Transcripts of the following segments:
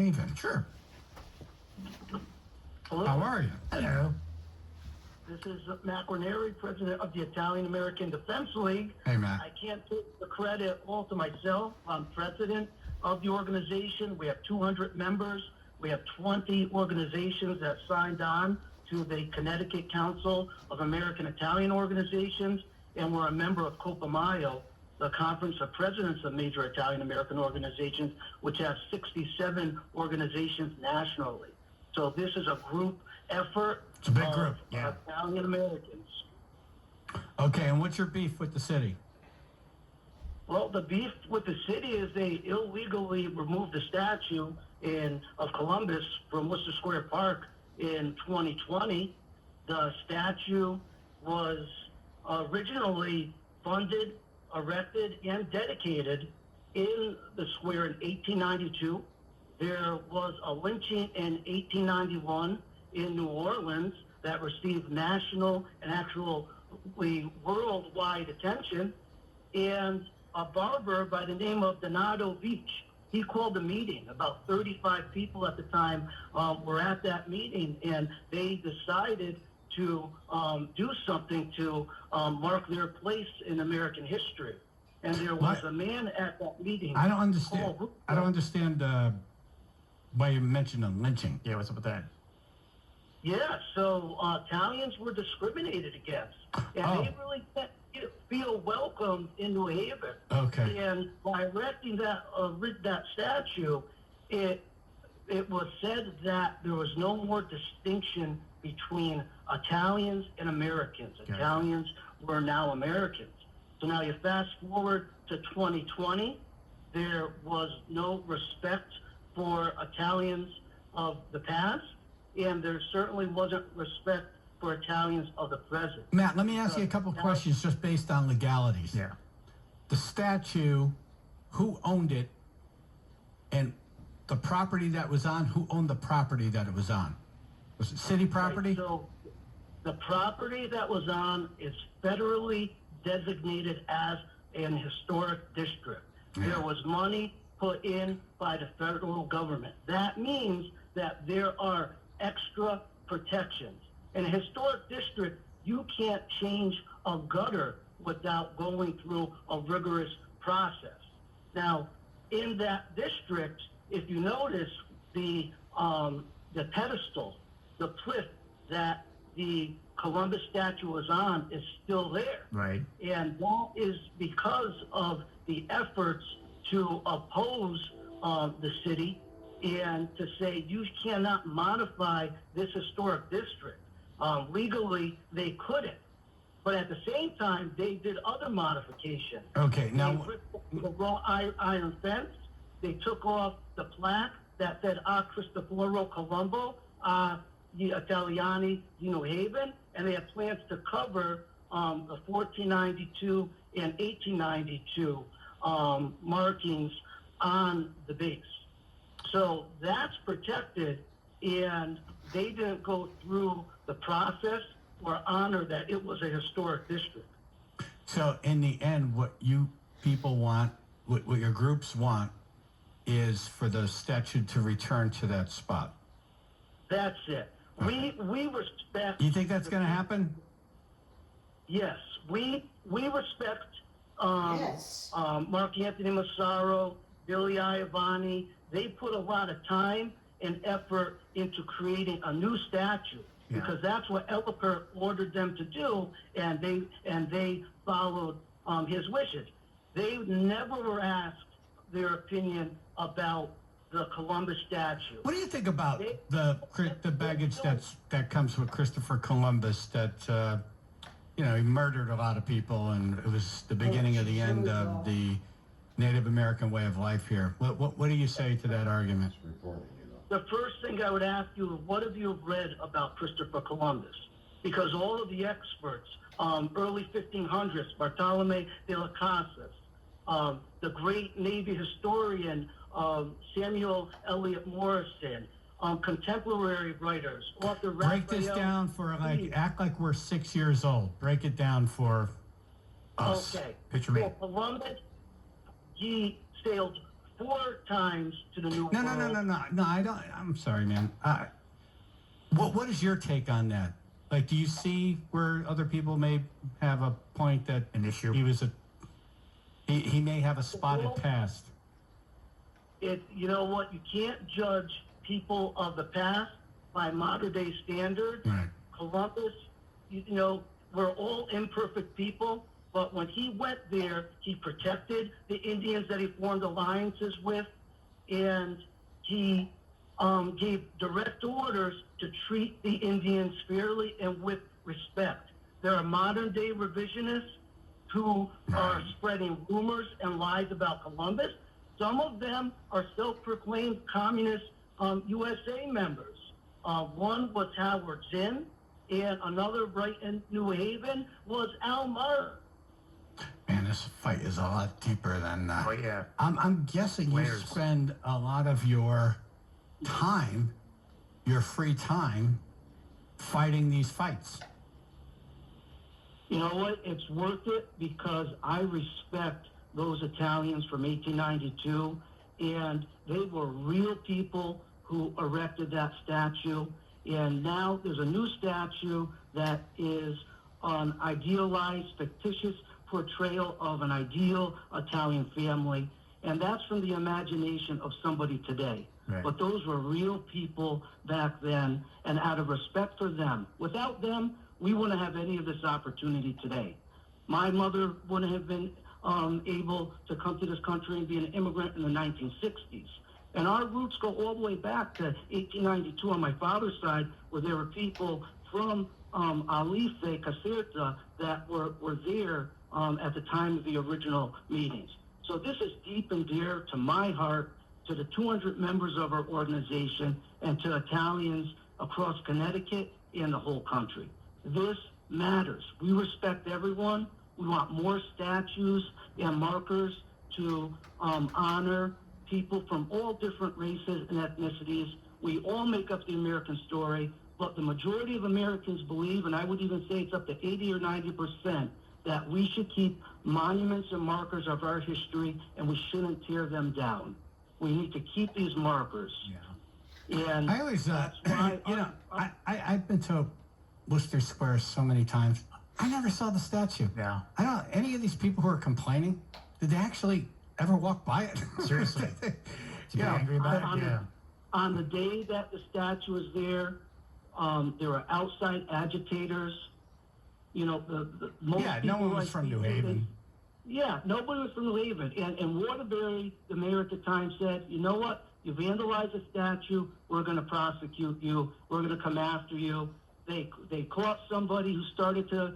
Haven. Sure. Hello. How are you? Hello. This is Matt Guarneri, president of the Italian American Defense League. Hey, Matt. I can't take the credit all to myself. I'm president of the organization. We have 200 members. We have 20 organizations that signed on to the Connecticut Council of American Italian Organizations, and we're a member of Copa Mayo, the Conference of Presidents of Major Italian American Organizations, which has 67 organizations nationally. So this is a group effort. It's a big group, yeah. Italian Americans. Okay, and what's your beef with the city? Well, the beef with the city is they illegally removed the statue of Columbus from Worcester Square Park in 2020. The statue was originally funded, erected, and dedicated in the square in 1892. There was a lynching in 1891 in New Orleans that received national and actually worldwide attention. And a barber by the name of Donato Beach, he called a meeting. About 35 people at the time were at that meeting, and they decided to do something to mark their place in American history. And there was a man at that meeting. I don't understand why you mentioned a lynching. Yeah, what's up with that? Yeah, so Italians were discriminated against, and they really didn't feel welcome in New Haven. Okay. And by erecting that statue, it was said that there was no more distinction between Italians and Americans. Okay. Italians were now Americans. So now you fast forward to 2020, there was no respect for Italians of the past, and there certainly wasn't respect for Italians of the present. Matt, let me ask you a couple questions just based on legalities. Yeah. The statue, who owned it, and the property that was on, who owned the property that it was on? Was it city property? Right, so the property that was on is federally designated as an historic district. Yeah. There was money put in by the federal government. That means that there are extra protections. In a historic district, you can't change a gutter without going through a rigorous process. Now, in that district, if you notice, the pedestal, the plinth that the Columbus statue was on is still there. Right. And that is because of the efforts to oppose the city and to say you cannot modify this historic district. Legally, they couldn't. But at the same time, they did other modifications. Okay, now... They ripped the raw iron fence. They took off the plaque that said A Cristoforo Colombo, gli Italiani di New Haven, and they have plans to cover the 1492 and 1892 markings on the base. So that's protected, and they didn't go through the process or honor that it was a historic district. So in the end, what you people want, what your groups want, is for the statue to return to that spot. That's it. We respect... You think that's going to happen? Yes. We respect Yes. Mark Anthony Massaro, Billy Iavani. They put a lot of time and effort into creating a new statue. Yeah. Because that's what Elliper ordered them to do, and they followed his wishes. They never were asked their opinion about the Columbus statue. What do you think about the baggage that comes with Christopher Columbus? That he murdered a lot of people, and it was the beginning of the end of the Native American way of life here. What do you say to that argument? The first thing I would ask you is, what have you read about Christopher Columbus? Because all of the experts, early 1500s, Bartolome de las Casas, the great Navy historian, Samuel Eliot Morrison, contemporary writers, author Break this Raphael down for Reed. act like we're 6 years old. Break it down for us. Okay. Picture me. So Columbus, he sailed 4 times to the New No, World. no. I don't. I'm sorry, man. What is your take on that? Like, do you see where other people may have a point that An issue? he may have a spotted past? You know what? You can't judge people of the past by modern day standards. Right. Columbus, you know, we're all imperfect people, but when he went there, he protected the Indians that he formed alliances with, and he gave direct orders to treat the Indians fairly and with respect. There are modern day revisionists who are spreading rumors and lies about Columbus. Some of them are self-proclaimed communist USA members. One was Howard Zinn, and another right in New Haven was Al Murr. Man, this fight is a lot deeper than. Oh, yeah. I'm guessing Layers. you spend a lot of your time, your free time, fighting these fights. You know what? It's worth it because I respect those Italians from 1892, and they were real people who erected that statue. And now there's a new statue that is an idealized, fictitious portrayal of an ideal Italian family. And that's from the imagination of somebody today. Right. But those were real people back then, and out of respect for them, without them, we wouldn't have any of this opportunity today. My mother wouldn't have been able to come to this country and be an immigrant in the 1960s. And our roots go all the way back to 1892 on my father's side, where there were people from Alife, Caserta, that were there at the time of the original meetings. So this is deep and dear to my heart, to the 200 members of our organization, and to Italians across Connecticut and the whole country. This matters. We respect everyone. We want more statues and markers to honor people from all different races and ethnicities. We all make up the American story, but the majority of Americans believe, and I would even say it's up to 80 or 90%, that we should keep monuments and markers of our history, and we shouldn't tear them down. We need to keep these markers. Yeah. And I always, that's why I've been to Worcester Square so many times. I never saw the statue. Yeah. I don't. Any of these people who are complaining, did they actually ever walk by it? Seriously. To be angry about it? Yeah. On the day that the statue was there were outside agitators. You know, the most Yeah, people no one was like from New people, Haven. Yeah, nobody was from New Haven. And Waterbury, the mayor at the time, said, you know what? You vandalized a statue, we're going to prosecute you. We're going to come after you. They caught somebody who started to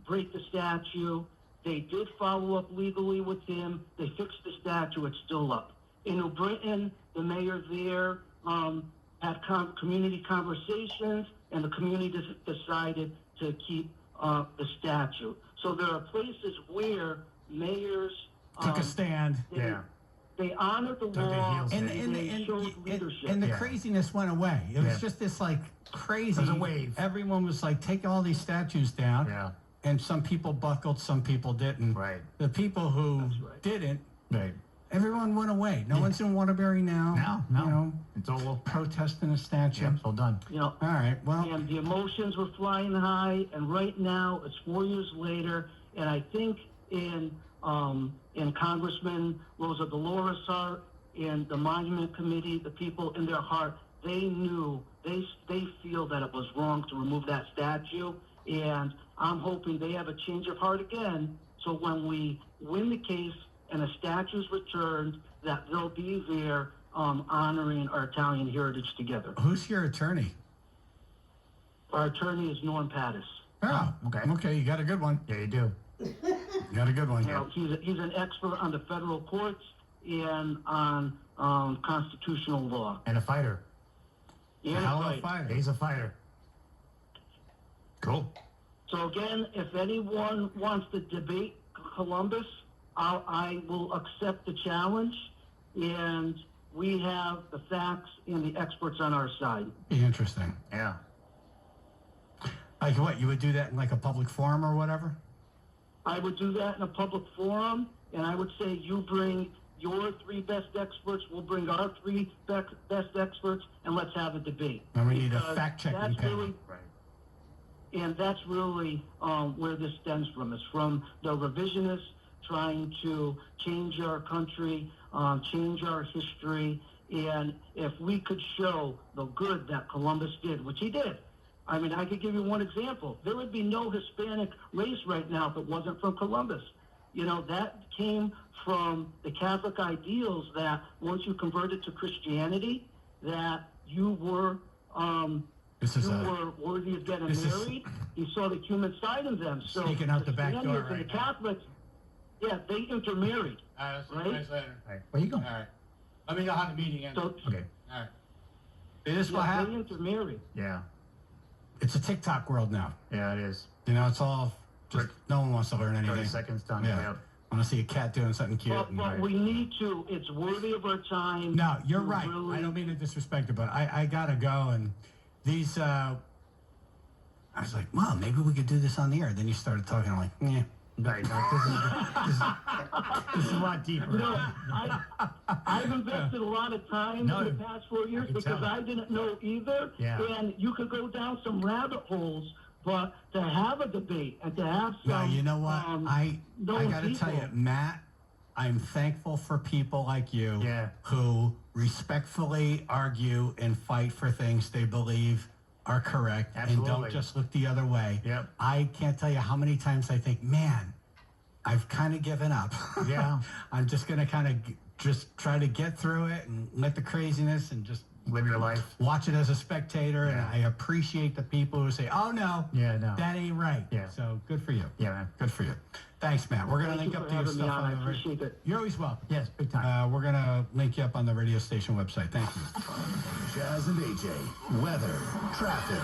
break the statue. They did follow up legally with him. They fixed the statue. It's still up. In New Britain, the mayor there had community conversations, and the community decided to keep the statue. So there are places where mayors Took a stand. They honored the their law, heels and in. they showed leadership. And the Yeah. craziness went away. It was just this like crazy. It was a wave. Everyone was like, take all these statues down. Yeah. And some people buckled, some people didn't. Right. The people who That's right. didn't, Right. everyone went away. No one's in Waterbury now. No. You know, It's all protesting a statue. yeah, it's all done. You know, All right. Well, and the emotions were flying high, and right now it's 4 years later, and I think in Congressman Rosa Dolores' heart, in the Monument Committee, the people in their heart, they knew, they feel that it was wrong to remove that statue, and I'm hoping they have a change of heart again, so when we win the case and a statue's returned, that they'll be there honoring our Italian heritage together. who's your attorney? Our attorney is Norm Pattis. Oh, okay. Okay, you got a good one. Yeah, you do. You got a good one. You know, he's an expert on the federal courts and on constitutional law. And a fighter. Yeah, Hell of a right. fighter. He's a fighter. Cool. So again, if anyone wants to debate Columbus, I will accept the challenge, and we have the facts and the experts on our side. Be interesting. Yeah. Like what? You would do that in like a public forum or whatever? I would do that in a public forum, and I would say you bring your 3 best experts, we'll bring our 3 best experts, and let's have a debate. And we need a Because fact-checking that's panel. really, Right. and that's really where this stems from. It's from the revisionists trying to change our country, change our history. And if we could show the good that Columbus did, which he did, I mean, I could give you one example. There would be no Hispanic race right now if it wasn't from Columbus. You know, that came from the Catholic ideals that once you converted to Christianity, that you were worthy of getting married. He saw the human side in them. So Sneaking out the back door Spaniards and right the now. Catholics, yeah, they intermarried. All right, see you Right? guys later. All right. Where you going? All right. Let me know how the meeting ends. So Okay. All right. It is what yeah, they happens. intermarried. Yeah. It's a TikTok world now. Yeah, it is. You know, it's all just no one wants to learn 30 anything. seconds done. Yeah. Yep. I want to see a cat doing something cute. But and- we need to. It's worthy of our time. No, you're to right. really- I don't mean to disrespect it, but I gotta go. And these, I was like, well, maybe we could do this on the air. Then you started talking. I'm like, yeah. Right. No, this is a lot deeper. You know, I've invested a lot of time No, in the past 4 years can because tell. I didn't know either. Yeah. And you could go down some rabbit holes, but to have a debate and to have some. No, you know what? I known gotta tell you, people. Matt, I'm thankful for people like you Yeah. who respectfully argue and fight for things they believe are correct and Absolutely. don't just look the other way. Yep. I can't tell you how many times I think, man, I've kind of given up. Yeah. I'm just going to kind of just try to get through it and let the craziness and just Live your life. watch it as a spectator. Yeah. And I appreciate the people who say, oh, no, Yeah, no. that ain't right. Yeah. So good for you. Yeah, man. Good for you. Thanks, Matt. We're going to Thank link you up for to your having me stuff on. on I the radio. appreciate it. You're always welcome. Yes, big time. We're going to link you up on the radio station website. Thank you. Chaz and AJ, weather, traffic,